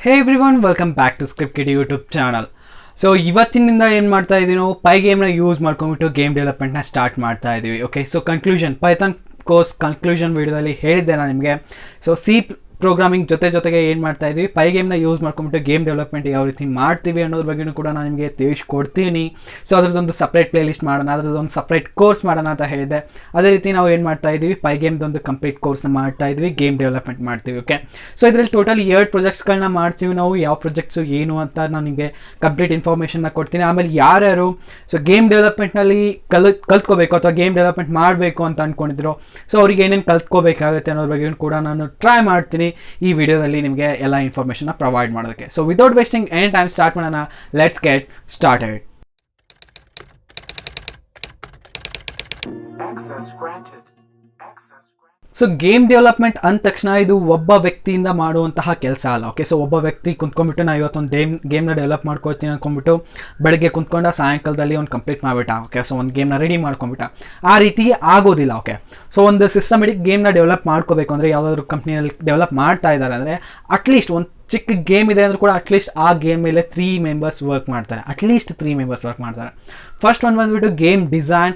Hey everyone, welcome back to Script Kiddie YouTube channel. So ಇವತ್ತಿನಿಂದ ಏನು ಮಾಡ್ತಾ ಇದ್ದೀವಿ ನಾವು ಪೈಗೇಮ್ನ ಯೂಸ್ ಮಾಡ್ಕೊಂಡ್ಬಿಟ್ಟು ಗೇಮ್ ಡೆವಲಪ್ಮೆಂಟ್ನ ಸ್ಟಾರ್ಟ್ ಮಾಡ್ತಾ ಇದ್ದೀವಿ. Okay, so conclusion Python course conclusion ವಿಡಿಯೋದಲ್ಲಿ ಹೇಳಿದ್ದೆ ನಾನು ನಿಮಗೆ. ಸೊ ಸಿ ಪ್ರೋಗ್ರಾಮಿಂಗ್ ಜೊತೆಗೆ ಏನು ಮಾಡ್ತಾ ಇದ್ದೀವಿ, ಪೈಗೇಮ್ನ ಯೂಸ್ ಮಾಡ್ಕೊಂಡ್ಬಿಟ್ಟು ಗೇಮ್ ಡೆವಲಪ್ಮೆಂಟ್ ಯಾವ ರೀತಿ ಮಾಡ್ತೀವಿ ಅನ್ನೋದ್ರ ಬಗ್ಗೆಯೂ ಕೂಡ ನಾನು ನಿಮಗೆ ತಿಳಿಸ್ಕೊಡ್ತೀನಿ. ಸೊ ಅದ್ರದ್ದೊಂದು ಸಪ್ರೇಟ್ ಪ್ಲೇ ಲಿಸ್ಟ್ ಮಾಡೋಣ, ಅದ್ರದ್ದೊಂದು ಸಪ್ರೇಟ್ ಕೋರ್ಸ್ ಮಾಡೋಣ ಅಂತ ಹೇಳಿದೆ. ಅದೇ ರೀತಿ ನಾವು ಏನು ಮಾಡ್ತಾ ಇದ್ದೀವಿ, ಪೈಗೇಮ್ದೊಂದು ಕಂಪ್ಲೀಟ್ ಕೋರ್ಸ್ ಮಾಡ್ತಾ ಇದ್ವಿ, ಗೇಮ್ ಡೆವಲಪ್ಮೆಂಟ್ ಮಾಡ್ತೀವಿ. ಓಕೆ, ಸೊ ಇದರಲ್ಲಿ ಟೋಟಲ್ 2 ಪ್ರಾಜೆಕ್ಟ್ಸ್ಗಳನ್ನ ಮಾಡ್ತೀವಿ ನಾವು. ಯಾವ ಪ್ರಾಜೆಕ್ಟ್ಸು ಏನು ಅಂತ ನಾನು ನಿಮಗೆ ಕಂಪ್ಲೀಟ್ ಇನ್ಫಾರ್ಮೇಷನ್ನ ಕೊಡ್ತೀನಿ. ಆಮೇಲೆ ಯಾರ್ಯಾರು ಸೊ ಗೇಮ್ ಡೆವಲಪ್ಮೆಂಟ್ನಲ್ಲಿ ಕಲ್ತ್ಕೋಬೇಕು ಅಥವಾ ಗೇಮ್ ಡೆವಲಪ್ಮೆಂಟ್ ಮಾಡಬೇಕು ಅಂತ ಅಂದ್ಕೊಂಡಿದ್ರು, ಸೊ ಅವ್ರಿಗೆ ಏನೇನು ಕಲ್ತ್ಕೋಬೇಕಾಗುತ್ತೆ ಅನ್ನೋದ್ರ ಬಗ್ಗೆ ಕೂಡ ನಾನು ಟ್ರೈ ಮಾಡ್ತೀನಿ ಈ ವಿಡಿಯೋದಲ್ಲಿ ನಿಮಗೆ ಎಲ್ಲ ಇನ್ಫಾರ್ಮೇಷನ್ನ ಪ್ರೊವೈಡ್ ಮಾಡೋದಕ್ಕೆ. So without wasting any time start ಮಾಡೋಣ. Let's get started. So game development ಅಂದ ತಕ್ಷಣ ಇದು ಒಬ್ಬ ವ್ಯಕ್ತಿಯಿಂದ ಮಾಡುವಂತಹ ಕೆಲಸ ಅಲ್ಲ. ಓಕೆ, ಸೊ ಒಬ್ಬ ವ್ಯಕ್ತಿ ಕುಂತ್ಕೊಂಡ್ಬಿಟ್ಟು ನಾ ಇವತ್ತೊಂದು ಗೇಮ್ನ ಡೆವಲಪ್ ಮಾಡ್ಕೊಳ್ತೀನಿ ಅಂದ್ಕೊಂಡ್ಬಿಟ್ಟು ಬೆಳಗ್ಗೆ ಕುಂತ್ಕೊಂಡ ಸಾಯಂಕಾಲದಲ್ಲಿ ಒಂದು ಕಂಪ್ಲೀಟ್ ಮಾಡಿಬಿಟ್ಟ. ಓಕೆ, ಸೊ ಒಂದು ಗೇಮ್ನ ರೆಡಿ ಮಾಡ್ಕೊಂಡ್ಬಿಟ್ಟ, ಆ ರೀತಿ ಆಗೋದಿಲ್ಲ. ಓಕೆ, ಸೊ ಒಂದು ಸಿಸ್ಟಮೆಟಿಕ್ ಗೇಮ್ನ ಡೆವಲಪ್ ಮಾಡ್ಕೋಬೇಕು ಅಂದರೆ ಯಾವುದಾದ್ರು ಕಂಪ್ನಿಯಲ್ಲಿ ಡೆವಲಪ್ ಮಾಡ್ತಾ ಇದ್ದಾರೆ ಅಂದರೆ ಅಟ್ಲೀಸ್ಟ್ ಒಂದು ಚಿಕ್ಕ ಗೇಮ್ ಇದೆ ಅಂದರೂ ಕೂಡ ಅಟ್ಲೀಸ್ಟ್ ಆ ಗೇಮ್ ಮೇಲೆ 3 ಮೆಂಬರ್ಸ್ ವರ್ಕ್ ಮಾಡ್ತಾರೆ. ಅಟ್ಲೀಸ್ಟ್ 3 ಮೆಂಬರ್ಸ್ ವರ್ಕ್ ಮಾಡ್ತಾರೆ. ಫಸ್ಟ್ ಒಂದು ಬಂದುಬಿಟ್ಟು ಗೇಮ್ ಡಿಸೈನ್,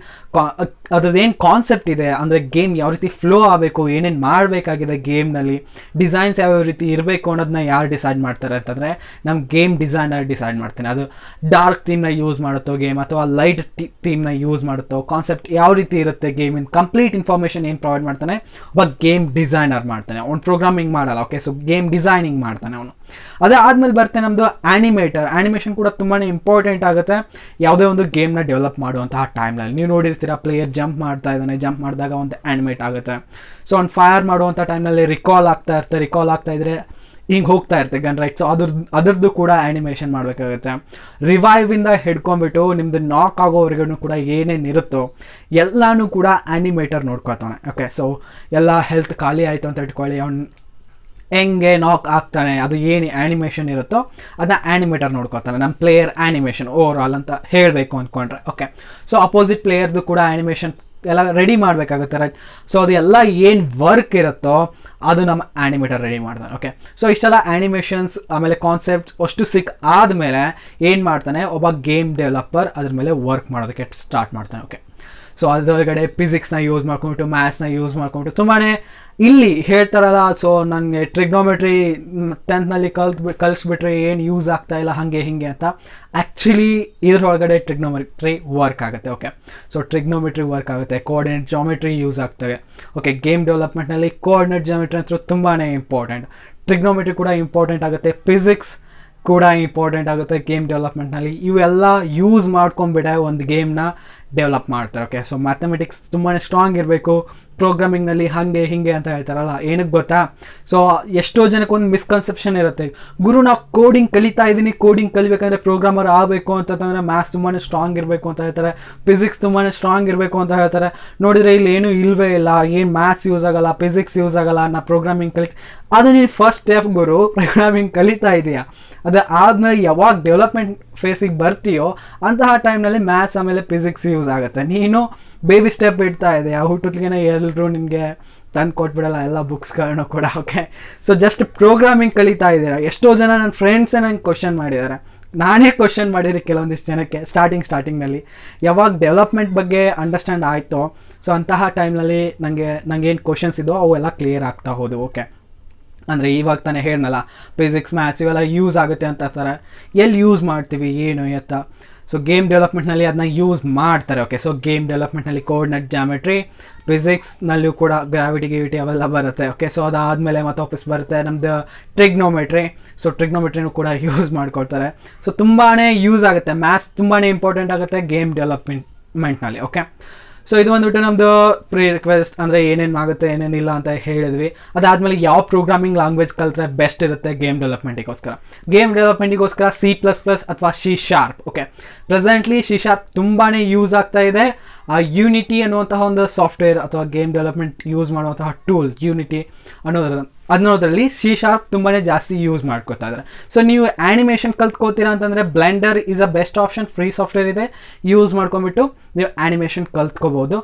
ಅದ್ರದ್ದೇನು ಕಾನ್ಸೆಪ್ಟ್ ಇದೆ ಅಂದರೆ ಗೇಮ್ ಯಾವ ರೀತಿ ಫ್ಲೋ ಆಗಬೇಕು, ಏನೇನು ಮಾಡಬೇಕಾಗಿದೆ ಗೇಮ್ನಲ್ಲಿ, ಡಿಸೈನ್ಸ್ ಯಾವ್ಯಾವ ರೀತಿ ಇರಬೇಕು ಅನ್ನೋದನ್ನ ಯಾರು ಡಿಸೈಡ್ ಮಾಡ್ತಾರೆ ಅಂತಂದರೆ ನಮ್ಮ ಗೇಮ್ ಡಿಸೈನರ್ ಡಿಸೈಡ್ ಮಾಡ್ತಾನೆ. ಅದು ಡಾರ್ಕ್ ಥೀಮ್ನ ಯೂಸ್ ಮಾಡುತ್ತೋ ಗೇಮ್ ಅಥವಾ ಲೈಟ್ ಥೀಮ್ನ ಯೂಸ್ ಮಾಡುತ್ತೋ, ಕಾನ್ಸೆಪ್ಟ್ ಯಾವ ರೀತಿ ಇರುತ್ತೆ ಗೇಮಿನ ಕಂಪ್ಲೀಟ್ ಇನ್ಫಾರ್ಮೇಷನ್ ಏನು ಪ್ರೊವೈಡ್ ಮಾಡ್ತಾನೆ ಒಬ್ಬ ಗೇಮ್ ಡಿಸೈನರ್ ಮಾಡ್ತಾನೆ. ಅವ್ನು ಪ್ರೋಗ್ರಾಮಿಂಗ್ ಮಾಡಲ್ಲ. ಓಕೆ, ಸೊ ಗೇಮ್ ಡಿಸೈನಿಂಗ್ ಮಾಡ್ತಾನೆ ಅವನು. ಅದೇ ಆದಮೇಲೆ ಬರುತ್ತೆ ನಮ್ಮದು ಆ್ಯನಿಮೇಟರ್. ಆ್ಯನಿಮೇಷನ್ ಕೂಡ ತುಂಬಾ ಇಂಪಾರ್ಟೆಂಟ್ ಆಗುತ್ತೆ ಯಾವುದೇ ಒಂದು ಗೇಮ್ನ ಡೆವಲಪ್ ಮಾಡುವಂತಹ ಟೈಮ್ನಲ್ಲಿ. ನೀವು ನೋಡಿರ್ತೀರ, ಪ್ಲೇಯರ್ ಜಂಪ್ ಮಾಡ್ತಾ ಇದ್ದಾನೆ, ಜಂಪ್ ಮಾಡಿದಾಗ ಒಂದು ಆ್ಯನಿಮೇಟ್ ಆಗುತ್ತೆ. ಸೊ ಅವ್ನು ಫೈರ್ ಮಾಡುವಂಥ ಟೈಮ್ನಲ್ಲಿ ರಿಕಾಲ್ ಆಗ್ತಾ ಇದ್ರೆ ಹಿಂಗೆ ಹೋಗ್ತಾ ಇರುತ್ತೆ ಗನ್, ರೈಟ್? ಸೊ ಅದ್ರದ್ದು ಕೂಡ ಆ್ಯನಿಮೇಷನ್ ಮಾಡಬೇಕಾಗುತ್ತೆ. ರಿವೈವಿಂದ ಹಿಡ್ಕೊಂಡ್ಬಿಟ್ಟು ನಿಮ್ಮದು ನಾಕ್ ಆಗೋವರೆಗೂ ಕೂಡ ಏನೇನು ಇರುತ್ತೋ ಎಲ್ಲನೂ ಕೂಡ ಆ್ಯನಿಮೇಟರ್ ನೋಡ್ಕೊತಾನೆ. ಓಕೆ, ಸೊ ಎಲ್ಲ ಹೆಲ್ತ್ ಖಾಲಿ ಆಯಿತು ಅಂತ ಇಟ್ಕೊಳ್ಳಿ, ಅವ್ನು ಹೆಂಗೆ ನಾಕ್ ಆಗ್ತಾನೆ, ಅದು ಏನು ಆ್ಯನಿಮೇಷನ್ ಇರುತ್ತೋ ಅದನ್ನ ಆ್ಯನಿಮೇಟರ್ ನೋಡ್ಕೊತಾನೆ. ನಮ್ಮ ಪ್ಲೇಯರ್ ಆ್ಯನಿಮೇಷನ್ ಓವರ್ ಆಲ್ ಅಂತ ಹೇಳಬೇಕು ಅಂದ್ಕೊಂಡ್ರೆ. ಓಕೆ, ಸೊ ಅಪೋಸಿಟ್ ಪ್ಲೇಯರ್ದು ಕೂಡ ಆ್ಯನಿಮೇಷನ್ ಎಲ್ಲ ರೆಡಿ ಮಾಡಬೇಕಾಗುತ್ತೆ, ರೈಟ್? ಸೊ ಅದು ಎಲ್ಲ ಏನು ವರ್ಕ್ ಇರುತ್ತೋ ಅದು ನಮ್ಮ ಆ್ಯನಿಮೇಟರ್ ರೆಡಿ ಮಾಡ್ತಾನೆ. ಓಕೆ, ಸೊ ಇಷ್ಟೆಲ್ಲ ಆ್ಯನಿಮೇಷನ್ಸ್ ಆಮೇಲೆ ಕಾನ್ಸೆಪ್ಟ್ಸ್ ಅಷ್ಟು ಆದಮೇಲೆ ಏನು ಮಾಡ್ತಾನೆ ಒಬ್ಬ ಗೇಮ್ ಡೆವಲಪರ್ ಅದ್ರ ಮೇಲೆ ವರ್ಕ್ ಮಾಡೋದಕ್ಕೆ ಸ್ಟಾರ್ಟ್ ಮಾಡ್ತಾನೆ. ಓಕೆ, ಸೊ ಅದರೊಳಗಡೆ ಫಿಸಿಕ್ಸ್ನ ಯೂಸ್ ಮಾಡ್ಕೊಂಡ್ಬಿಟ್ಟು, ಮ್ಯಾಥ್ಸ್ನ ಯೂಸ್ ಮಾಡ್ಕೊಂಡ್ಬಿಟ್ಟು ತುಂಬಾ ಇಲ್ಲಿ ಹೇಳ್ತಾರಲ್ಲ, ಸೊ ನನಗೆ ಟ್ರಿಗ್ನೋಮೆಟ್ರಿ 10th ಕಲಿಸ್ಬಿಟ್ರೆ ಏನು ಯೂಸ್ ಆಗ್ತಾ ಇಲ್ಲ ಹಾಗೆ ಹಿಂಗೆ ಅಂತ. ಆ್ಯಕ್ಚುಲಿ ಇದರೊಳಗಡೆ ಟ್ರಿಗ್ನೋಮೆಟ್ರಿ ವರ್ಕ್ ಆಗುತ್ತೆ. ಓಕೆ, ಸೊ ಟ್ರಿಗ್ನೋಮೆಟ್ರಿ ವರ್ಕ್ ಆಗುತ್ತೆ, ಕೋಆರ್ಡಿನೇಟ್ ಜಾಮೆಟ್ರಿ ಯೂಸ್ ಆಗ್ತವೆ. ಓಕೆ, ಗೇಮ್ ಡೆವಲಪ್ಮೆಂಟ್ನಲ್ಲಿ ಕೋಆರ್ಡಿನೇಟ್ ಜಾಮೆಟ್ರಿ ಅಂತೂ ತುಂಬಾ ಇಂಪಾರ್ಟೆಂಟ್. ಟ್ರಿಗ್ನೋಮೆಟ್ರಿ ಕೂಡ ಇಂಪಾರ್ಟೆಂಟ್ ಆಗುತ್ತೆ, ಫಿಸಿಕ್ಸ್ ಕೂಡ ಇಂಪಾರ್ಟೆಂಟ್ ಆಗುತ್ತೆ ಗೇಮ್ ಡೆವಲಪ್ಮೆಂಟ್ನಲ್ಲಿ. ಇವೆಲ್ಲ ಯೂಸ್ ಮಾಡ್ಕೊಂಡ್ಬಿಟ್ಟೆ ಒಂದು ಗೇಮ್ನ ಡೆವಲಪ್ ಮಾಡ್ತಾರೆ. ಓಕೆ, ಸೊ ಮ್ಯಾಥಮೆಟಿಕ್ಸ್ ತುಂಬಾ ಸ್ಟ್ರಾಂಗ್ ಇರಬೇಕು ಪ್ರೋಗ್ರಾಮಿಂಗ್ನಲ್ಲಿ, ಹಾಗೆ ಹಿಂಗೆ ಅಂತ ಹೇಳ್ತಾರಲ್ಲ, ಏನಕ್ಕೆ ಗೊತ್ತಾ? ಸೊ ಎಷ್ಟೋ ಜನಕ್ಕೊಂದು ಮಿಸ್ಕನ್ಸೆಪ್ಷನ್ ಇರುತ್ತೆ, ಗುರು ನಾವು ಕೋಡಿಂಗ್ ಕಲಿತಾ ಇದ್ದೀನಿ, ಕೋಡಿಂಗ್ ಕಲಿಬೇಕಂದ್ರೆ ಪ್ರೋಗ್ರಾಮರ್ ಆಗಬೇಕು ಅಂತಂದರೆ ಮ್ಯಾಥ್ಸ್ ತುಂಬಾ ಸ್ಟ್ರಾಂಗ್ ಇರಬೇಕು ಅಂತ ಹೇಳ್ತಾರೆ, ಫಿಸಿಕ್ಸ್ ತುಂಬಾ ಸ್ಟ್ರಾಂಗ್ ಇರಬೇಕು ಅಂತ ಹೇಳ್ತಾರೆ. ನೋಡಿದರೆ ಇಲ್ಲಿ ಏನೂ ಇಲ್ಲವೇ ಇಲ್ಲ, ಏನು ಮ್ಯಾಥ್ಸ್ ಯೂಸ್ ಆಗಲ್ಲ, ಫಿಸಿಕ್ಸ್ ಯೂಸ್ ಆಗಲ್ಲ, ನಾ ಪ್ರೋಗ್ರಾಮಿಂಗ್ ಅದು ನೀನು ಫಸ್ಟ್ ಸ್ಟೆಪ್ ಗುರು, ಪ್ರೋಗ್ರಾಮಿಂಗ್ ಕಲಿತಾ ಇದೆಯಾ. ಅದು ಆದಮೇಲೆ ಯಾವಾಗ ಡೆವಲಪ್ಮೆಂಟ್ ಫೇಸಿಗೆ ಬರ್ತೀಯೋ ಅಂತಹ ಟೈಮ್ನಲ್ಲಿ ಮ್ಯಾಥ್ಸ್ ಆಮೇಲೆ ಫಿಸಿಕ್ಸ್ ಯೂಸ್ ಆಗುತ್ತೆ. ನೀನು ಬೇಬಿ ಸ್ಟೆಪ್ ಇಡ್ತಾ ಇದೆಯಾ, ಹುಟ್ಟಿದ್ಗೇನೆ ಎಲ್ಲರೂ ನಿಮಗೆ ತಂದು ಕೊಟ್ಬಿಡಲ್ಲ ಎಲ್ಲ ಬುಕ್ಸ್ಗಳನ್ನೂ ಕೂಡ. ಓಕೆ, ಸೊ ಜಸ್ಟ್ ಪ್ರೋಗ್ರಾಮಿಂಗ್ ಕಲಿತಾ ಇದ್ದೀರಾ. ಎಷ್ಟೋ ಜನ ನನ್ನ ಫ್ರೆಂಡ್ಸೇ ನಂಗೆ ಕ್ವಶನ್ ಮಾಡಿದ್ದಾರೆ, ನಾನೇ ಕ್ವಶನ್ ಮಾಡಿರಿ ಕೆಲವೊಂದಿಷ್ಟು ಜನಕ್ಕೆ ಸ್ಟಾರ್ಟಿಂಗ್ನಲ್ಲಿ. ಯಾವಾಗ ಡೆವಲಪ್ಮೆಂಟ್ ಬಗ್ಗೆ ಅಂಡರ್ಸ್ಟ್ಯಾಂಡ್ ಆಯಿತೋ ಸೊ ಅಂತಹ ಟೈಮ್ನಲ್ಲಿ ನನಗೇನು ಕ್ವಶನ್ಸ್ ಇದೋ ಅವೆಲ್ಲ ಕ್ಲಿಯರ್ ಆಗ್ತಾ ಹೋದವು. ಓಕೆ, ಅಂದರೆ ಇವಾಗ ತಾನೇ ಹೇಳ್ನಲ್ಲ, ಫಿಸಿಕ್ಸ್ ಮ್ಯಾಥ್ಸ್ ಇವೆಲ್ಲ ಯೂಸ್ ಆಗುತ್ತೆ ಅಂತ ಅಂತಾರೆ. ಎಲ್ಲಿ ಯೂಸ್ ಮಾಡ್ತೀವಿ ಏನು ಎತ್ತ? ಸೊ ಗೇಮ್ ಡೆವಲಪ್ಮೆಂಟ್ನಲ್ಲಿ ಅದನ್ನ ಯೂಸ್ ಮಾಡ್ತಾರೆ. ಓಕೆ, ಸೊ ಗೇಮ್ ಡೆವಲಪ್ಮೆಂಟ್ನಲ್ಲಿ ಕೋಆರ್ಡಿನೇಟ್ ಜಾಮೆಟ್ರಿ, ಫಿಸಿಕ್ಸ್ನಲ್ಲೂ ಕೂಡ ಗ್ರಾವಿಟಿ ಅವೆಲ್ಲ ಬರುತ್ತೆ. ಓಕೆ, ಸೊ ಅದಾದಮೇಲೆ ಮತ್ತೆ ವಾಪಸ್ ಬರುತ್ತೆ ನಮ್ಮದು ಟ್ರಿಗ್ನೋಮೆಟ್ರಿ. ಸೊ ಟ್ರಿಗ್ನೋಮೆಟ್ರಿನೂ ಕೂಡ ಯೂಸ್ ಮಾಡ್ಕೊಳ್ತಾರೆ. ಸೊ ತುಂಬಾ ಯೂಸ್ ಆಗುತ್ತೆ. ಮ್ಯಾಥ್ಸ್ ತುಂಬಾ ಇಂಪಾರ್ಟೆಂಟ್ ಆಗುತ್ತೆ ಗೇಮ್ ಡೆವಲಪ್ಮೆಂಟ್ನಲ್ಲಿ. ಓಕೆ, ಸೊ ಇದು ಬಂದುಬಿಟ್ಟು ನಮ್ಮದು ಪ್ರೀ ರಿಕ್ವೆಸ್ಟ್, ಅಂದರೆ ಏನೇನು ಆಗುತ್ತೆ ಏನೇನಿಲ್ಲ ಅಂತ ಹೇಳಿದ್ವಿ. ಅದಾದಮೇಲೆ ಯಾವ ಪ್ರೋಗ್ರಾಮಿಂಗ್ ಲ್ಯಾಂಗ್ವೇಜ್ ಕಲಿತ್ರೆ ಬೆಸ್ಟ್ ಇರುತ್ತೆ ಗೇಮ್ ಡೆವಲಪ್ಮೆಂಟಿಗೋಸ್ಕರ C++ ಅಥವಾ C#. ಓಕೆ, ಪ್ರೆಸೆಂಟ್ಲಿ C# ತುಂಬಾ ಯೂಸ್ ಆಗ್ತಾ ಇದೆ. ಯೂನಿಟಿ ಅನ್ನುವಂತಹ ಒಂದು ಸಾಫ್ಟ್ವೇರ್ ಅಥವಾ ಗೇಮ್ ಡೆವಲಪ್ಮೆಂಟ್ ಯೂಸ್ ಮಾಡುವಂತಹ ಟೂಲ್ ಯೂನಿಟಿ ಅನ್ನೋದರಲ್ಲಿ C# ತುಂಬಾ ಜಾಸ್ತಿ ಯೂಸ್ ಮಾಡ್ಕೋತಾ ಇದ್ದಾರೆ. ಸೊ ನೀವು ಆ್ಯನಿಮೇಷನ್ ಕಲ್ತ್ಕೋತೀರಾ ಅಂತಂದರೆ Blender is a best option, free software ಇದೆ, ಯೂಸ್ ಮಾಡ್ಕೊಂಡ್ಬಿಟ್ಟು ನೀವು ಆ್ಯನಿಮೇಷನ್ ಕಲ್ತ್ಕೋಬೋದು.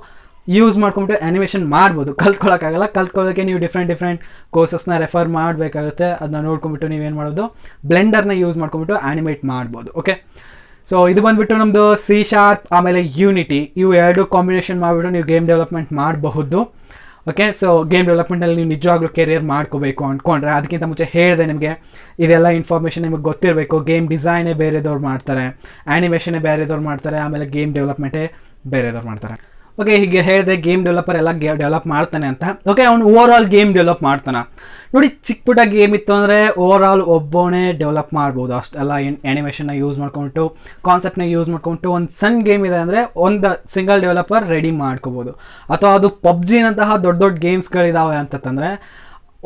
ಯೂಸ್ ಮಾಡ್ಕೊಂಬಿಟ್ಟು ಆ್ಯನಿಮೇಷನ್ ಮಾಡ್ಬೋದು. ಕಲ್ತ್ಕೊಳ್ಳೋಕ್ಕಾಗಲ್ಲ, ಕಲ್ತ್ಕೊಳ್ಳೋಕ್ಕೆ ನೀವು ಡಿಫ್ರೆಂಟ್ ಕೋರ್ಸಸ್ನ ರೆಫರ್ ಮಾಡಬೇಕಾಗುತ್ತೆ. ಅದನ್ನ ನೋಡ್ಕೊಂಬಿಟ್ಟು ನೀವೇನು ಮಾಡೋದು, ಬ್ಲೆಂಡರ್ನ ಯೂಸ್ ಮಾಡ್ಕೊಂಬಿಟ್ಟು ಆ್ಯನಿಮೇಟ್ ಮಾಡ್ಬೋದು. ಓಕೆ, ಸೊ ಇದು ಬಂದುಬಿಟ್ಟು ನಮ್ಮದು C# ಆಮೇಲೆ ಯೂನಿಟಿ, ಇವು ಎರಡು ಕಾಂಬಿನೇಷನ್ ಮಾಡಿಬಿಟ್ಟು ನೀವು ಗೇಮ್ ಡೆವಲಪ್ಮೆಂಟ್ ಮಾಡಬಹುದು. ಓಕೆ, ಸೊ ಗೇಮ್ ಡೆವಲಪ್ಮೆಂಟಲ್ಲಿ ನೀವು ನಿಜವಾಗ್ಲೂ ಕೆರಿಯರ್ ಮಾಡ್ಕೋಬೇಕು ಅಂದ್ಕೊಂಡ್ರೆ, ಅದಕ್ಕಿಂತ ಮುಂಚೆ ಹೇಳಿದೆ ನಿಮಗೆ ಇದೆಲ್ಲ ಇನ್ಫಾರ್ಮೇಷನ್ ನಿಮಗೆ ಗೊತ್ತಿರಬೇಕು. ಗೇಮ್ ಡಿಸೈನೇ ಬೇರೆದವ್ರು ಮಾಡ್ತಾರೆ, ಆ್ಯನಿಮೇಷನೇ ಬೇರೆದವ್ರು ಮಾಡ್ತಾರೆ, ಆಮೇಲೆ ಗೇಮ್ ಡೆವಲಪ್ಮೆಂಟೇ ಬೇರೆದವ್ರು ಮಾಡ್ತಾರೆ. ಓಕೆ, ಹೀಗೆ ಹೇಳಿದೆ ಗೇಮ್ ಡೆವಲಪರ್ ಎಲ್ಲ ಡೆವಲಪ್ ಮಾಡ್ತಾನೆ ಅಂತ. ಓಕೆ, ಅವ್ನು ಓವರ್ ಆಲ್ ಗೇಮ್ ಡೆವಲಪ್ ಮಾಡ್ತಾನೆ. ನೋಡಿ, ಚಿಕ್ಕ ಪುಟ್ಟ ಗೇಮ್ ಇತ್ತು ಅಂದರೆ ಓವರ್ ಆಲ್ ಒಬ್ಬನೇ ಡೆವಲಪ್ ಮಾಡ್ಬೋದು. ಅಷ್ಟೆಲ್ಲ ಆ್ಯನಿಮೇಷನ್ನ ಯೂಸ್ ಮಾಡ್ಕೊಂಬಿಟ್ಟು, ಕಾನ್ಸೆಪ್ಟ್ನ ಯೂಸ್ ಮಾಡ್ಕೊಂಬಿಟ್ಟು ಒಂದು ಸಣ್ಣ ಗೇಮ್ ಇದೆ ಅಂದರೆ ಒಂದು ಸಿಂಗಲ್ ಡೆವಲಪರ್ ರೆಡಿ ಮಾಡ್ಕೋಬೋದು. ಅಥವಾ ಅದು ಪಬ್ಜಿನಂತಹ ದೊಡ್ಡ ಗೇಮ್ಸ್ಗಳಿದ್ದಾವೆ ಅಂತಂದರೆ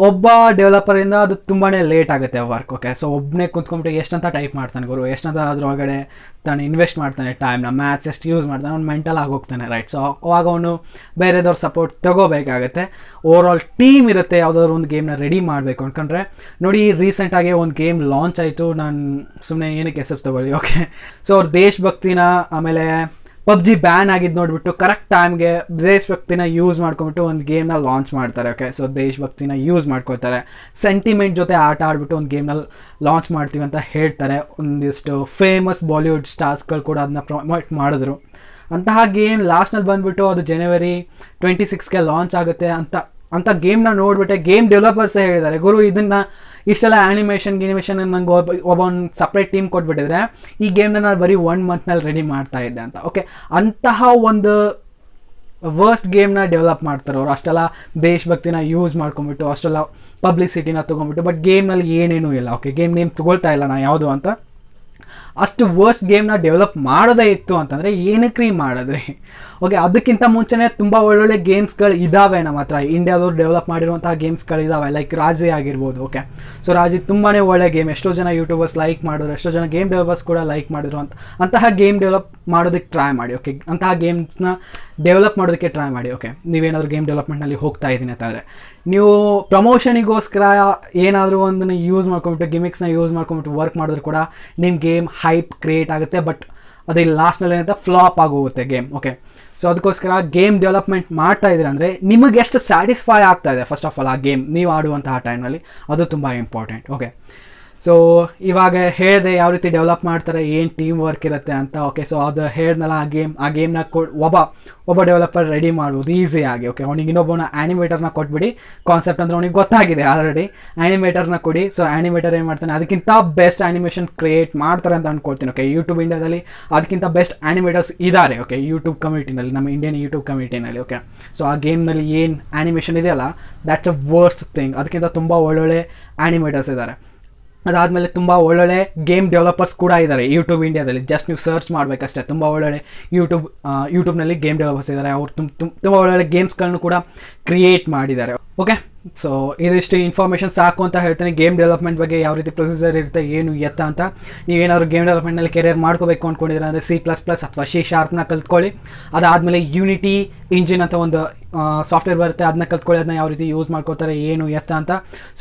ಒಬ್ಬ ಡೆವಲಪರಿಂದ ಅದು ತುಂಬಾ ಲೇಟ್ ಆಗುತ್ತೆ ವರ್ಕ್. ಓಕೆ, ಸೊ ಒಬ್ಬನೇ ಕುಂತ್ಕೊಂಡ್ಬಿಟ್ಟು ಎಷ್ಟಂತ ಟೈಪ್ ಮಾಡ್ತಾನೆ ಗುರು, ಎಷ್ಟಂತ ಅದ್ರೊಳಗಡೆ ತಾನು ಇನ್ವೆಸ್ಟ್ ಮಾಡ್ತಾನೆ ಟೈಮ್ನ, ಮ್ಯಾಥ್ಸ್ ಎಷ್ಟು ಯೂಸ್ ಮಾಡ್ತಾನೆ, ಅವ್ನು ಮೆಂಟಲ್ ಆಗೋಗ್ತಾನೆ, ರೈಟ್. ಸೊ ಅವಾಗ ಅವನು ಬೇರೆದವ್ರ ಸಪೋರ್ಟ್ ತೊಗೋಬೇಕಾಗತ್ತೆ. ಓವರ್ ಆಲ್ ಟೀಮ್ ಇರುತ್ತೆ ಯಾವುದಾದ್ರು ಒಂದು ಗೇಮ್ನ ರೆಡಿ ಮಾಡಬೇಕು ಅಂದ್ಕೊಂಡ್ರೆ. ನೋಡಿ, ರೀಸೆಂಟಾಗಿ ಒಂದು ಗೇಮ್ ಲಾಂಚ್ ಆಯಿತು, ನಾನು ಸುಮ್ಮನೆ ಏನಕ್ಕೆ ಹೆಸರು ತೊಗೊಳ್ಳಿ. ಓಕೆ, ಸೊ ಅವ್ರ ದೇಶಭಕ್ತಿನ, ಆಮೇಲೆ ಪಬ್ಜಿ ಬ್ಯಾನ್ ಆಗಿದ್ದು ನೋಡಿಬಿಟ್ಟು ಕರೆಕ್ಟ್ ಟೈಮ್ಗೆ ದೇಶಭಕ್ತಿನ ಯೂಸ್ ಮಾಡ್ಕೊಂಬಿಟ್ಟು ಒಂದು ಗೇಮ್ನ ಲಾಂಚ್ ಮಾಡ್ತಾರೆ. ಓಕೆ, ಸೊ ದೇಶಭಕ್ತಿನ ಯೂಸ್ ಮಾಡ್ಕೋತಾರೆ, ಸೆಂಟಿಮೆಂಟ್ ಜೊತೆ ಆಟ ಆಡ್ಬಿಟ್ಟು ಒಂದು ಗೇಮ್ನ ಲಾಂಚ್ ಮಾಡ್ತೀವಿ ಅಂತ ಹೇಳ್ತಾರೆ. ಒಂದಿಷ್ಟು ಫೇಮಸ್ ಬಾಲಿವುಡ್ ಸ್ಟಾರ್ಸ್ಗಳು ಕೂಡ ಅದನ್ನ ಪ್ರಮೋಟ್ ಮಾಡಿದ್ರು. ಅಂತಹ ಗೇಮ್ ಲಾಸ್ಟ್ನಲ್ಲಿ ಬಂದುಬಿಟ್ಟು ಅದು January 26ಗೆ ಲಾಂಚ್ ಆಗುತ್ತೆ ಅಂತ ಗೇಮ್ನ ನೋಡಿಬಿಟ್ಟೆ ಗೇಮ್ ಡೆವಲಪರ್ಸೇ ಹೇಳಿದ್ದಾರೆ, ಗುರು ಇದನ್ನು ಇಷ್ಟೆಲ್ಲ ಗಿನಿಮೇಷನ್ ನಂಗೆ ಒಬ್ಬೊಂದು ಸಪ್ರೇಟ್ ಟೀಮ್ ಕೊಟ್ಬಿಟ್ಟಿದ್ರೆ ಈ ಗೇಮ್ನ ನಾನು ಬರೀ 1 ಮಂತ್ನಲ್ಲಿ ರೆಡಿ ಮಾಡ್ತಾ ಇದ್ದೆ ಅಂತ. ಓಕೆ, ಅಂತಹ ಒಂದು ವರ್ಸ್ಟ್ ಗೇಮ್ನ ಡೆವಲಪ್ ಮಾಡ್ತಾರೆ ಅವರು. ಅಷ್ಟೆಲ್ಲ ದೇಶಭಕ್ತಿನ ಯೂಸ್ ಮಾಡ್ಕೊಂಬಿಟ್ಟು, ಅಷ್ಟೆಲ್ಲ ಪಬ್ಲಿಸಿಟಿನ ತೊಗೊಂಬಿಟ್ಟು, ಬಟ್ ಗೇಮ್ನಲ್ಲಿ ಏನೇನೂ ಇಲ್ಲ. ಓಕೆ, ಗೇಮ್ ನೇಮ್ ತೊಗೊಳ್ತಾ ಇಲ್ಲ ನಾ ಯಾವುದು ಅಂತ. ಅಷ್ಟು ವರ್ಸ್ಟ್ ಗೇಮ್ನ ಡೆವಲಪ್ ಮಾಡೋದೇ ಇತ್ತು ಅಂತಂದರೆ ಏನಕ್ಕೆ ಮಾಡಿದ್ರಿ? ಓಕೆ, ಅದಕ್ಕಿಂತ ಮುಂಚೆನೇ ತುಂಬ ಒಳ್ಳೊಳ್ಳೆ ಗೇಮ್ಸ್ಗಳು ಇದ್ದಾವೆ ನಮ್ಮ ಹತ್ರ. ಇಂಡಿಯಾದವ್ರು ಡೆವಲಪ್ ಮಾಡಿರುವಂತಹ ಗೇಮ್ಸ್ಗಳಿದ್ದಾವೆ, ಲೈಕ್ ರಾಜಿ ಆಗಿರ್ಬೋದು. ಓಕೆ, ಸೊ ರಾಜಿ ತುಂಬಾ ಒಳ್ಳೆ ಗೇಮ್, ಎಷ್ಟೋ ಜನ ಯೂಟ್ಯೂಬರ್ಸ್ ಲೈಕ್ ಮಾಡಿದ್ರು, ಎಷ್ಟೋ ಜನ ಗೇಮ್ ಡೆವಲಪರ್ಸ್ ಕೂಡ ಲೈಕ್ ಮಾಡಿದ್ರು. ಅಂತಹ ಗೇಮ್ ಡೆವಲಪ್ ಮಾಡೋದಕ್ಕೆ ಟ್ರೈ ಮಾಡಿ. ಓಕೆ, ಅಂತಹ ಗೇಮ್ಸ್ನ ಡೆವಲಪ್ ಮಾಡೋದಕ್ಕೆ ಟ್ರೈ ಮಾಡಿ. ಓಕೆ, ನೀವೇನಾದರೂ ಗೇಮ್ ಡೆವಲಪ್ಮೆಂಟ್ನಲ್ಲಿ ಹೋಗ್ತಾ ಇದ್ದೀನಿ ಅಂತಂದರೆ, ನೀವು ಪ್ರಮೋಷನಿಗೋಸ್ಕರ ಏನಾದರೂ ಒಂದನ್ನು ಯೂಸ್ ಮಾಡ್ಕೊಂಬಿಟ್ಟು, ಗಿಮಿಕ್ಸ್ನ ಯೂಸ್ ಮಾಡ್ಕೊಂಬಿಟ್ಟು ವರ್ಕ್ ಮಾಡಿದ್ರು ಕೂಡ ನಿಮ್ಮ ಗೇಮ್ ಹೈಪ್ ಕ್ರಿಯೇಟ್ ಆಗುತ್ತೆ, ಬಟ್ ಅದೇ ಲಾಸ್ಟ್ನಲ್ಲಿ ಏನಂತ ಫ್ಲಾಪ್ ಆಗೋಗುತ್ತೆ ಗೇಮ್. ಓಕೆ, ಸೊ ಅದಕ್ಕೋಸ್ಕರ ಗೇಮ್ ಡೆವಲಪ್ಮೆಂಟ್ ಮಾಡ್ತಾ ಇದ್ದೀರ ಅಂದರೆ ನಿಮಗೆ ಎಷ್ಟು ಸ್ಯಾಟಿಸ್ಫೈ ಆಗ್ತಾ ಇದೆ ಫಸ್ಟ್ ಆಫ್ ಆಲ್ ಆ ಗೇಮ್ ನೀವು ಆಡುವಂತಹ ಟೈಮ್ನಲ್ಲಿ, ಅದು ತುಂಬ ಇಂಪಾರ್ಟೆಂಟ್. ಓಕೆ, ಸೊ ಇವಾಗ ಹೇಳಿದೆ ಯಾವ ರೀತಿ ಡೆವಲಪ್ ಮಾಡ್ತಾರೆ, ಏನು ಟೀಮ್ ವರ್ಕ್ ಇರುತ್ತೆ ಅಂತ. ಓಕೆ, ಸೊ ಅದು ಹೇಳಿದ್ನಲ್ಲ, ಆ ಗೇಮ್ನ ಒಬ್ಬ ಡೆವಲಪರ್ ರೆಡಿ ಮಾಡ್ಬೋದು ಈಸಿಯಾಗಿ. ಓಕೆ, ಅವ್ನಿಗೆ ಇನ್ನೊಬ್ಬನ ಆ್ಯನಿಮೇಟರ್ನ ಕೊಟ್ಬಿಡಿ, ಕಾನ್ಸೆಪ್ಟ್ ಅಂದರೆ ಅವ್ನಿಗೆ ಗೊತ್ತಾಗಿದೆ ಆಲ್ರೆಡಿ, ಆ್ಯನಿಮೇಟರ್ನ ಕೊಡಿ. ಸೊ ಆ್ಯನಿಮೇಟರ್ ಏನು ಮಾಡ್ತಾನೆ, ಅದಕ್ಕಿಂತ ಬೆಸ್ಟ್ ಆ್ಯನಿಮೇಷನ್ ಕ್ರಿಯೇಟ್ ಮಾಡ್ತಾರೆ ಅಂತ ಅಂದ್ಕೊಳ್ತೀನಿ. ಓಕೆ, ಯೂಟ್ಯೂಬ್ ಇಂಡಿಯಾದಲ್ಲಿ ಅದಕ್ಕಿಂತ ಬೆಸ್ಟ್ ಆ್ಯನಿಮೇಟರ್ಸ್ ಇದ್ದಾರೆ. ಓಕೆ, ಯೂಟ್ಯೂಬ್ ಕಮ್ಯುನಿಟಿನಲ್ಲಿ, ನಮ್ಮ ಇಂಡಿಯನ್ ಯೂಟ್ಯೂಬ್ ಕಮ್ಯುನಿಟಿನಲ್ಲಿ. ಓಕೆ, ಸೊ ಆ ಗೇಮ್ನಲ್ಲಿ ಏನು ಆ್ಯನಿಮೇಷನ್ ಇದೆಯಲ್ಲ, ದ್ಯಾಟ್ಸ್ ಅ ವರ್ಸ್ಟ್ ಥಿಂಗ್. ಅದಕ್ಕಿಂತ ತುಂಬ ಒಳ್ಳೊಳ್ಳೆ ಆ್ಯನಿಮೇಟರ್ಸ್ ಇದ್ದಾರೆ. ಅದಾದಮೇಲೆ ತುಂಬ ಒಳ್ಳೊಳ್ಳೆ ಗೇಮ್ ಡೆವಲಪರ್ಸ್ ಕೂಡ ಇದ್ದಾರೆ ಯೂಟ್ಯೂಬ್ ಇಂಡಿಯಾದಲ್ಲಿ. ಜಸ್ಟ್ ನೀವು ಸರ್ಚ್ ಮಾಡಬೇಕಷ್ಟೇ, ತುಂಬ ಒಳ್ಳೊಳ್ಳೆ ಯೂಟ್ಯೂಬ್ನಲ್ಲಿ ಗೇಮ್ ಡೆವಲಪರ್ಸ್ ಇದ್ದಾರೆ. ಅವರು ತುಂಬ ಒಳ್ಳೊಳ್ಳೆ ಗೇಮ್ಸ್ಗಳನ್ನು ಕೂಡ ಕ್ರಿಯೇಟ್ ಮಾಡಿದ್ದಾರೆ. ಓಕೆ, ಸೊ ಇದಿಷ್ಟು ಇನ್ಫಾರ್ಮೇಷನ್ ಸಾಕು ಅಂತ ಹೇಳ್ತೇನೆ ಗೇಮ್ ಡೆವಲಪ್ಮೆಂಟ್ ಬಗ್ಗೆ, ಯಾವ ರೀತಿ ಪ್ರೊಸೀಜರ್ ಇರುತ್ತೆ, ಏನು ಎತ್ತ ಅಂತ. ನೀವೇನಾದ್ರು ಗೇಮ್ ಡೆವಲಪ್ಮೆಂಟ್ನಲ್ಲಿ ಕೆರಿಯರ್ ಮಾಡ್ಕೋಬೇಕು ಅಂದ್ಕೊಂಡಿದ್ರೆ ಅಂದರೆ C++ ಅಥವಾ C# ಕಲ್ತ್ಕೊಳ್ಳಿ. ಅದಾದಮೇಲೆ ಯೂನಿಟಿ ಇಂಜಿನ್ ಅಂತ ಒಂದು ಸಾಫ್ಟ್ವೇರ್ ಬರುತ್ತೆ, ಅದನ್ನ ಕಲ್ತ್ಕೊಳ್ಳಿ. ಅದನ್ನ ಯಾವ ರೀತಿ ಯೂಸ್ ಮಾಡ್ಕೋತಾರೆ, ಏನು ಎತ್ತ ಅಂತ.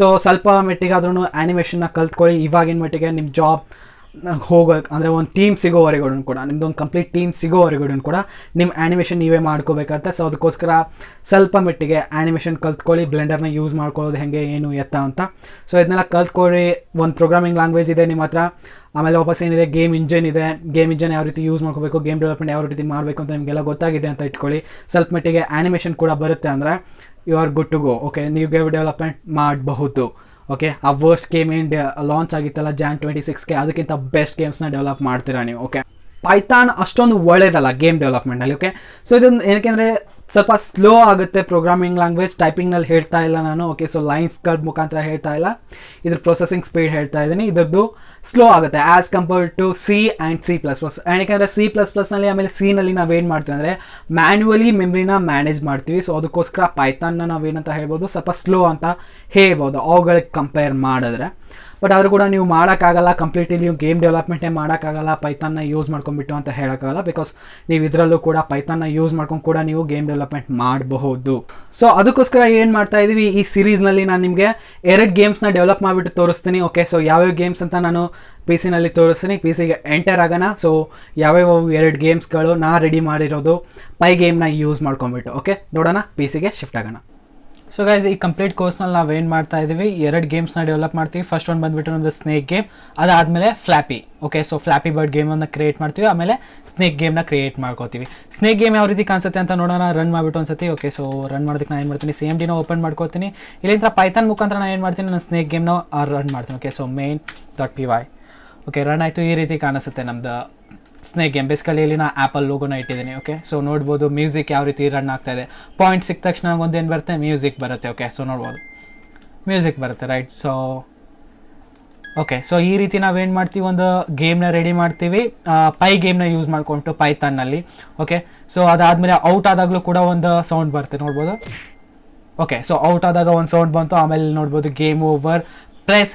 ಸೊ ಸ್ವಲ್ಪ ಮಟ್ಟಿಗೆ ಆದ್ರೂ ಆ್ಯನಿಮೇಷನ್ನ ಕಲ್ತ್ಕೊಳ್ಳಿ. ಇವಾಗಿನ ಮಟ್ಟಿಗೆ ನಿಮ್ಮ ಜಾಬ್ ಹೋಗೋಕೆ ಅಂದರೆ ಒಂದು ಟೀಮ್ ಸಿಗೋವರೆಗೂ ಕೂಡ, ನಿಮ್ಮದೊಂದು ಕಂಪ್ಲೀಟ್ ಟೀಮ್ ಸಿಗೋವರೆಗೂ ಕೂಡ ನಿಮ್ಮ ಆ್ಯನಿಮೇಷನ್ ನೀವೇ ಮಾಡ್ಕೋಬೇಕಂತ. ಸೊ ಅದಕ್ಕೋಸ್ಕರ ಸ್ವಲ್ಪ ಮಟ್ಟಿಗೆ ಆ್ಯನಿಮೇಷನ್ ಕಲ್ತ್ಕೊಳ್ಳಿ, ಬ್ಲೆಂಡರ್ನ ಯೂಸ್ ಮಾಡ್ಕೊಳ್ಳೋದು ಹೇಗೆ, ಏನು ಎತ್ತ ಅಂತ. ಸೊ ಇದನ್ನೆಲ್ಲ ಕಲ್ತ್ಕೊಳ್ಳಿ. ಒಂದು ಪ್ರೋಗ್ರಾಮಿಂಗ್ ಲ್ಯಾಂಗ್ವೇಜ್ ಇದೆ ನಿಮ್ಮ ಹತ್ರ, ಆಮೇಲೆ ವಾಪಸ್ ಏನಿದೆ ಗೇಮ್ ಇಂಜನ್ ಇದೆ. ಗೇಮ್ ಇಂಜನ್ ಯಾವ ರೀತಿ ಯೂಸ್ ಮಾಡ್ಕೋಬೇಕು, ಗೇಮ್ ಡೆವಲಪ್ಮೆಂಟ್ ಯಾವ ರೀತಿ ಮಾಡಬೇಕು ಅಂತ ನಿಮಗೆಲ್ಲ ಗೊತ್ತಾಗಿದೆ ಅಂತ ಇಟ್ಕೊಳ್ಳಿ. ಸ್ವಲ್ಪ ಮಟ್ಟಿಗೆ ಆ್ಯನಿಮೇಷನ್ ಕೂಡ ಬರುತ್ತೆ ಅಂದರೆ you are good to go. Okay, ನೀವು ಗೇಮ್ ಡೆವಲಪ್ಮೆಂಟ್ ಮಾಡಬಹುದು. ಓಕೆ, ಆ ವರ್ಸ್ಟ್ ಗೇಮ್ ಏನು ಲಾಂಚ್ ಆಗಿತ್ತಲ್ಲ Jan 26ಗೆ, ಅದಕ್ಕಿಂತ ಬೆಸ್ಟ್ ಗೇಮ್ಸ್ನ ಡೆವಲಪ್ ಮಾಡ್ತೀರಾ ನೀವು. ಓಕೆ, ಪೈಥಾನ್ ಅಷ್ಟೊಂದು ಒಳ್ಳೇದಲ್ಲ ಗೇಮ್ ಡೆವಲಪ್ಮೆಂಟಲ್ಲಿ. ಓಕೆ, ಸೊ ಇದೊಂದು ಏನಕ್ಕೆ ಸ್ವಲ್ಪ ಸ್ಲೋ ಆಗುತ್ತೆ ಪ್ರೋಗ್ರಾಮಿಂಗ್ ಲ್ಯಾಂಗ್ವೇಜ್. ಟೈಪಿಂಗ್ನಲ್ಲಿ ಹೇಳ್ತಾ ಇಲ್ಲ ನಾನು. ಓಕೆ, ಸೊ ಲೈನ್ಸ್ಗಳ ಮುಖಾಂತರ ಹೇಳ್ತಾ ಇಲ್ಲ, ಇದ್ರ ಪ್ರೊಸೆಸಿಂಗ್ ಸ್ಪೀಡ್ ಹೇಳ್ತಾ ಇದ್ದೀನಿ. ಇದ್ರದ್ದು ಸ್ಲೋ ಆಗುತ್ತೆ as compared to C and C++. ಯಾಕೆಂದರೆ C++ನಲ್ಲಿ ಆಮೇಲೆ Cನಲ್ಲಿ ನಾವೇನು ಮಾಡ್ತೀವಿ ಅಂದರೆ ಮ್ಯಾನ್ಯುವಲಿ ಮೆಮ್ರಿನ ಮ್ಯಾನೇಜ್ ಮಾಡ್ತೀವಿ. ಸೊ ಅದಕ್ಕೋಸ್ಕರ ಪೈಥಾನ್ನ ನಾವೇನಂತ ಹೇಳ್ಬೋದು, ಸ್ವಲ್ಪ ಸ್ಲೋ ಅಂತ ಹೇಳ್ಬೋದು ಅವುಗಳಿಗೆ ಕಂಪೇರ್ ಮಾಡಿದ್ರೆ. ಬಟ್ ಆದರೂ ಕೂಡ ನೀವು ಮಾಡೋಕ್ಕಾಗಲ್ಲ, ಕಂಪ್ಲೀಟ್ಲಿ ನೀವು ಗೇಮ್ ಡೆವಲಪ್ಮೆಂಟೇ ಮಾಡೋಕ್ಕಾಗಲ್ಲ ಪೈಥಾನ್ನ ಯೂಸ್ ಮಾಡ್ಕೊಂಡ್ಬಿಟ್ಟು ಅಂತ ಹೇಳೋಕ್ಕಾಗಲ್ಲ. ಬಿಕಾಸ್ ನೀವು ಇದರಲ್ಲೂ ಕೂಡ ಪೈಥಾನ್ನ ಯೂಸ್ ಮಾಡ್ಕೊಂಡು ಕೂಡ ನೀವು ಗೇಮ್ ಡೆವಲಪ್ಮೆಂಟ್ ಮಾಡಬಹುದು. ಸೊ ಅದಕ್ಕೋಸ್ಕರ ಏನು ಮಾಡ್ತಾ ಇದ್ದೀವಿ, ಈ ಸೀರೀಸ್ನಲ್ಲಿ ನಾನು ನಿಮಗೆ 2 ಗೇಮ್ಸ್ನ ಡೆವಲಪ್ ಮಾಡಿಬಿಟ್ಟು ತೋರಿಸ್ತೀನಿ. ಓಕೆ, ಸೊ ಯಾವ್ಯಾವ ಗೇಮ್ಸ್ ಅಂತ ನಾನು ಪಿ ಸಿನಲ್ಲಿ ತೋರಿಸ್ತೀನಿ. ಪಿ ಸಿಗೆ ಎಂಟರ್ ಆಗೋಣ. ಸೊ ಯಾವ್ಯಾವ 2 ಗೇಮ್ಸ್ಗಳು ನಾ ರೆಡಿ ಮಾಡಿರೋದು ಪೈಗೇಮ್ನ ಯೂಸ್ ಮಾಡ್ಕೊಂಬಿಟ್ಟು. ಓಕೆ, ನೋಡೋಣ, ಪಿ ಸಿಗೆ ಶಿಫ್ಟ್ ಆಗೋಣ. ಸೊ ಗೈಸ್, ಈ ಕಂಪ್ಲೀಟ್ ಕೋರ್ಸ್ನಲ್ಲಿ ನಾವು ಏನು ಮಾಡ್ತಾ ಇದ್ದೀವಿ, 2 ಗೇಮ್ಸ್ನ ಡೆವಲಪ್ ಮಾಡ್ತೀವಿ. ಫಸ್ಟ್ ಒಂದು ಬಂದುಬಿಟ್ಟು ನಮ್ಮದು ಸ್ನೇಕ್ ಗೇಮ್, ಅದಾದಮೇಲೆ flappy. Okay, so flappy bird ಗೇಮನ್ನು ಕ್ರಿಯೇಟ್ ಮಾಡ್ತೀವಿ, ಆಮೇಲೆ ಸ್ನೇಕ್ ಗೇಮ್ನ ಕ್ರಿಯೇಟ್ ಮಾಡ್ಕೋತೀವಿ. ಸ್ನೇಕ್ ಗೇಮ್ ಯಾವ ರೀತಿ ಕಾಣಿಸುತ್ತೆ ಅಂತ ನೋಡೋಣ. ರನ್ ಮಾಡಿಬಿಟ್ಟು ಒಂದ್ಸತಿ. ಓಕೆ, ಸೊ ರನ್ ಮಾಡೋದಕ್ಕೆ ನಾನು ಏನು ಮಾಡ್ತೀನಿ, CMD ಓಪನ್ ಮಾಡ್ಕೋತೀನಿ. ಇಲ್ಲಿಂದ ಪೈಥಾನ್ ಮುಖಾಂತರ ನಾನು ಏನು ಮಾಡ್ತೀನಿ, ನಾನು ಸ್ನೇಕ್ ಗೇಮ್ನ ರನ್ ಮಾಡ್ತೀನಿ. Okay, so main.py. Okay, run ಆಯಿತು. ಈ ರೀತಿ ಕಾಣಿಸುತ್ತೆ ನಮ್ಮದು ಸ್ನೇಕ್ ಗೇಮ್. ಬೇಸಿಕಲಿ ಇಲ್ಲಿ ನಾನು ಆ್ಯಪಲ್ ಲೋಗೋನ ಇಟ್ಟಿದ್ದೀನಿ. ಓಕೆ, ಸೊ ನೋಡ್ಬೋದು ಮ್ಯೂಸಿಕ್ ಯಾವ ರೀತಿ ರನ್ ಆಗ್ತಾ ಇದೆ. ಪಾಯಿಂಟ್ ಸಿಕ್ಕ ತಕ್ಷಣ ನನಗೊಂದೇನು ಬರುತ್ತೆ, ಮ್ಯೂಸಿಕ್ ಬರುತ್ತೆ. ಓಕೆ, ಸೊ ನೋಡ್ಬೋದು ಮ್ಯೂಸಿಕ್ ಬರುತ್ತೆ, ರೈಟ್. ಸೊ ಓಕೆ, ಸೊ ಈ ರೀತಿ ನಾವೇನು ಮಾಡ್ತೀವಿ, ಒಂದು ಗೇಮ್ನ ರೆಡಿ ಮಾಡ್ತೀವಿ ಪೈ ಗೇಮ್ನ ಯೂಸ್ ಮಾಡ್ಕೊಂಡು ಪೈಥಾನ್ನಲ್ಲಿ. ಓಕೆ, ಸೊ ಅದಾದಮೇಲೆ ಔಟ್ ಆದಾಗಲೂ ಕೂಡ ಒಂದು ಸೌಂಡ್ ಬರುತ್ತೆ, ನೋಡ್ಬೋದು. ಓಕೆ, ಸೊ ಔಟ್ ಆದಾಗ ಒಂದು ಸೌಂಡ್ ಬಂತು. ಆಮೇಲೆ ನೋಡ್ಬೋದು game over plus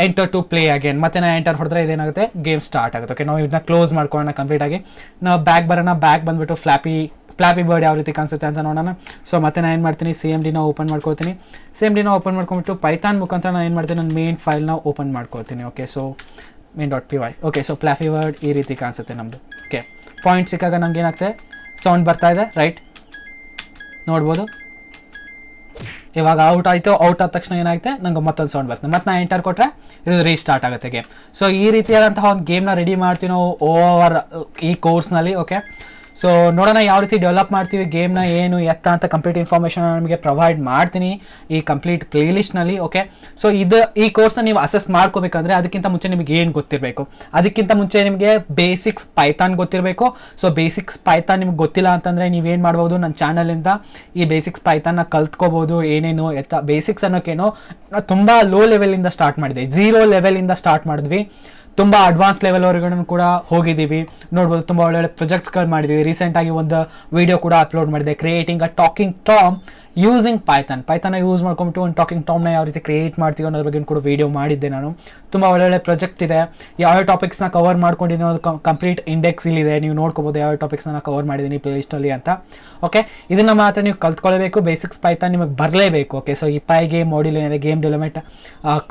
enter to play again. ಮತ್ತೆ ನಾನು ಎಂಟರ್ ಹೊಡೆದ್ರೆ ಇದೇನಾಗುತ್ತೆ, ಗೇಮ್ ಸ್ಟಾರ್ಟ್ ಆಗುತ್ತೆ. ಓಕೆ, ನಾವು ಇದನ್ನ ಕ್ಲೋಸ್ ಮಾಡ್ಕೊಳ್ಳೋಣ ಕಂಪ್ಲೀಟಾಗಿ. ನಾವು ಬ್ಯಾಕ್ ಬರೋಣ. ಬ್ಯಾಕ್ ಬಂದುಬಿಟ್ಟು ಫ್ಲಾಪಿ ಬರ್ಡ್ ಯಾವ ರೀತಿ ಕಾಣಿಸುತ್ತೆ ಅಂತ ನೋಡೋಣ. ಸೊ ಮತ್ತೆ ನಾನು ಏನು ಮಾಡ್ತೀನಿ, CMD ಓಪನ್ ಮಾಡ್ಕೋತೀನಿ. CMD ಓಪನ್ ಮಾಡ್ಕೊಂಬಿಟ್ಟು ಪೈಥಾನ್ ಮುಖಾಂತರ ನಾನು ಏನು ಮಾಡ್ತೀನಿ, ನನ್ನ ಮೇನ್ ಫೈಲ್ನ ಓಪನ್ ಮಾಡ್ಕೋತೀನಿ. Okay, so main.py. Okay, so flappy bird ಈ ರೀತಿ ಕಾಣಿಸುತ್ತೆ ನಮ್ಮದು. ಓಕೆ, ಪಾಯಿಂಟ್ ಸಿಕ್ಕಾಗ ನಮ್ಗೆ ಏನಾಗ್ತದೆ, ಸೌಂಡ್ ಬರ್ತಾ ಇದೆ, ರೈಟ್, ನೋಡ್ಬೋದು. ಇವಾಗ ಔಟ್ ಆಯಿತು. ಔಟ್ ಆದ ತಕ್ಷಣ ಏನಾಗುತ್ತೆ, ನಂಗೆ ಮತ್ತೊಂದು ಸೌಂಡ್ ಬರ್ತದೆ. ಮತ್ತು ನಾನು ಎಂಟರ್ ಕೊಟ್ಟರೆ ಇದು ರೀಸ್ಟಾರ್ಟ್ ಆಗುತ್ತೆ ಗೇಮ್. ಸೊ ಈ ರೀತಿಯಾದಂತಹ ಒಂದು ಗೇಮ್ನ ರೆಡಿ ಮಾಡ್ತೀವಿ ನಾವು ಓವರ್ ಈ ಕೋರ್ಸ್ನಲ್ಲಿ. ಓಕೆ, ಸೊ ನೋಡೋಣ ಯಾವ ರೀತಿ ಡೆವಲಪ್ ಮಾಡ್ತೀವಿ ಗೇಮ್ನ, ಏನು ಎತ್ತ ಅಂತ ಕಂಪ್ಲೀಟ್ ಇನ್ಫಾರ್ಮೇಷನ್ ನಿಮಗೆ ಪ್ರೊವೈಡ್ ಮಾಡ್ತೀನಿ ಈ ಕಂಪ್ಲೀಟ್ ಪ್ಲೇಲಿಸ್ಟ್ನಲ್ಲಿ. ಓಕೆ, ಸೊ ಈ ಕೋರ್ಸ್ನ ನೀವು ಅಸೆಸ್ ಮಾಡ್ಕೋಬೇಕಂದ್ರೆ ಅದಕ್ಕಿಂತ ಮುಂಚೆ ನಿಮಗೆ ಏನು ಗೊತ್ತಿರಬೇಕು, ಅದಕ್ಕಿಂತ ಮುಂಚೆ ನಿಮಗೆ ಬೇಸಿಕ್ಸ್ ಪೈಥಾನ್ ಗೊತ್ತಿರಬೇಕು. ಸೊ ಬೇಸಿಕ್ಸ್ ಪೈಥಾನ್ ನಿಮ್ಗೆ ಗೊತ್ತಿಲ್ಲ ಅಂತಂದರೆ ನೀವೇನು ಮಾಡ್ಬೋದು, ನನ್ನ ಚಾನಲಿಂದ ಈ ಬೇಸಿಕ್ಸ್ ಪೈಥಾನ್ನ ಕಲ್ತ್ಕೋಬೋದು. ಏನೇನು ಎತ್ತ ಬೇಸಿಕ್ಸ್ ಅನ್ನೋಕ್ಕೇನೋ ತುಂಬ ಲೋ ಲೆವೆಲಿಂದ ಸ್ಟಾರ್ಟ್ ಮಾಡಿದೆ, 0 ಲೆವೆಲಿಂದ ಸ್ಟಾರ್ಟ್ ಮಾಡಿದ್ವಿ. ತುಂಬ ಅಡ್ವಾನ್ಸ್ ಲೆವೆಲ್ವರೆಗೂ ಕೂಡ ಹೋಗಿದ್ದೀವಿ, ನೋಡ್ಬೋದು. ತುಂಬ ಒಳ್ಳೊಳ್ಳೆ ಪ್ರಾಜೆಕ್ಟ್ಸ್ಗಳು ಮಾಡಿದ್ದೀವಿ. ರೀಸೆಂಟಾಗಿ ಒಂದು ವಿಡಿಯೋ ಕೂಡ ಅಪ್ಲೋಡ್ ಮಾಡಿದೆ, creating a talking Tom using ಪೈಥಾನ್ನ ಯೂಸ್ ಮಾಡ್ಕೊಂಬಿಟ್ಟು ಒಂದು ಟಾಕಿಂಗ್ ಟಾಮ್ನ ಯಾವ ರೀತಿ ಕ್ರಿಯೇಟ್ ಮಾಡ್ತೀವಿ ಅನ್ನೋದ್ರ ಬಗ್ಗೆ ಕೂಡ ವೀಡಿಯೋ ಮಾಡಿದ್ದೆ ನಾನು. ತುಂಬ ಒಳ್ಳೊಳ್ಳೆ ಪ್ರಾಜೆಕ್ಟ್ ಇದೆ. ಯಾವ ಟಾಪಿಕ್ಸ್ನ ಕವರ್ ಮಾಡ್ಕೊಂಡಿದ್ದೀನಿ ಅನ್ನೋದು ಕಂಪ್ಲೀಟ್ ಇಂಡೆಕ್ಸ್ ಇಲ್ಲಿದೆ, ನೀವು ನೋಡ್ಕೋಬೋದು ಯಾವ ಟಾಪಿಕ್ಸ್ನ ಕವರ್ ಮಾಡಿದ್ದೀನಿ ಪ್ಲೇಲಿಸ್ಟಲ್ಲಿ ಅಂತ. ಓಕೆ, ಇದನ್ನು ಮಾತ್ರ ನೀವು ಕಲ್ತ್ಕೊಳ್ಬೇಕು. ಬೇಸಿಕ್ಸ್ ಪೈಥಾನ್ ನಿಮಗೆ ಬರಲೇಬೇಕು. ಓಕೆ, ಸೊ ಈ ಪೈ ಗೇಮ್ ಮಾಡ್ಯೂಲ್ ಏನಿದೆ, ಗೇಮ್ ಡೆವಲಪ್ಮೆಂಟ್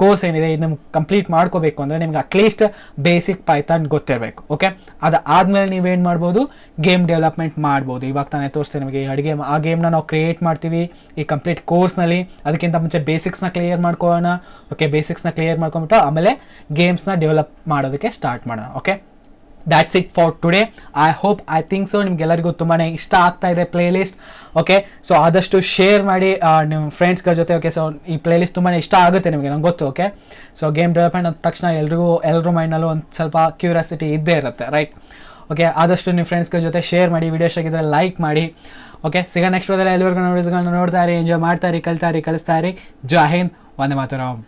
ಕೋರ್ಸ್ ಏನಿದೆ, ಇದು ನಿಮ್ಗೆ ಕಂಪ್ಲೀಟ್ ಮಾಡ್ಕೋಬೇಕು ಅಂದರೆ ನಿಮ್ಗೆ ಅಟ್ಲೀಸ್ಟ್ ಬೇಸಿಕ್ ಪೈಥಾನ್ ಗೊತ್ತಿರಬೇಕು. ಓಕೆ, ಅದಾದಮೇಲೆ ನೀವೇನು ಮಾಡ್ಬೋದು, ಗೇಮ್ ಡೆವಲಪ್ಮೆಂಟ್ ಮಾಡ್ಬೋದು. ಇವಾಗ ತಾನೇ ತೋರಿಸ್ತೀನಿ ನಿಮಗೆ ಆ ಗೇಮ್ನ ನಾವು ಕ್ರಿಯೇಟ್ ಮಾಡ್ತೀವಿ ಈ ಕಂಪ್ಲೀಟ್ ಕೋರ್ಸ್ನಲ್ಲಿ. ಅದಕ್ಕಿಂತ ಮುಂಚೆ ಬೇಸಿಕ್ಸ್ನ ಕ್ಲಿಯರ್ ಮಾಡ್ಕೊಳ್ಳೋಣ. ಓಕೆ, ಬೇಸಿಕ್ಸ್ನ ಕ್ಲಿಯರ್ ಮಾಡ್ಕೊಂಬಿಟ್ಟು ಆಮೇಲೆ ಗೇಮ್ಸ್ನ ಡೆವಲಪ್ ಮಾಡೋದಕ್ಕೆ ಸ್ಟಾರ್ಟ್ ಮಾಡೋಣ. Okay, that's it for today. I think so ನಿಮ್ಗೆಲ್ಲರಿಗೂ ತುಂಬಾ ಇಷ್ಟ ಆಗ್ತಾ ಇದೆ ಪ್ಲೇಲಿಸ್ಟ್. ಓಕೆ, ಸೊ ಆದಷ್ಟು ಶೇರ್ ಮಾಡಿ ನಿಮ್ಮ ಫ್ರೆಂಡ್ಸ್ಗಳ ಜೊತೆ. ಓಕೆ, ಸೊ ಈ ಪ್ಲೇಲಿಸ್ಟ್ ತುಂಬಾ ಇಷ್ಟ ಆಗುತ್ತೆ ನಿಮಗೆ, ನಂಗೆ ಗೊತ್ತು. ಓಕೆ, ಸೊ ಗೇಮ್ ಡೆವಲಪ್ಮೆಂಟ್ ಅಂದ ತಕ್ಷಣ ಎಲ್ಲರೂ ಮೈಂಡಲ್ಲೂ ಒಂದು ಸ್ವಲ್ಪ ಕ್ಯೂರಿಯಾಸಿಟಿ ಇದ್ದೇ ಇರುತ್ತೆ, ರೈಟ್. ಓಕೆ, ಆದಷ್ಟು ನಿಮ್ಮ ಫ್ರೆಂಡ್ಸ್ಗಳ ಜೊತೆ ಶೇರ್ ಮಾಡಿ, ವಿಡಿಯೋಸ್ ಆಗಿದ್ರೆ ಲೈಕ್ ಮಾಡಿ. ಓಕೆ, ಸಿಗ ನೆಕ್ಸ್ಟ್ ಎಲ್ಲರಿಗೂ ವಿಡಿಯೋಸ್ಗಳನ್ನ ನೋಡ್ತಾ ಇರಿ, ಎಂಜಾಯ್ ಮಾಡ್ತಾ ಇರಿ, ಕಲಿಸ್ತಾ ಇರಿ. ಜೈ ಹಿಂದ್, ವಂದೇ ಮಾತರಂ.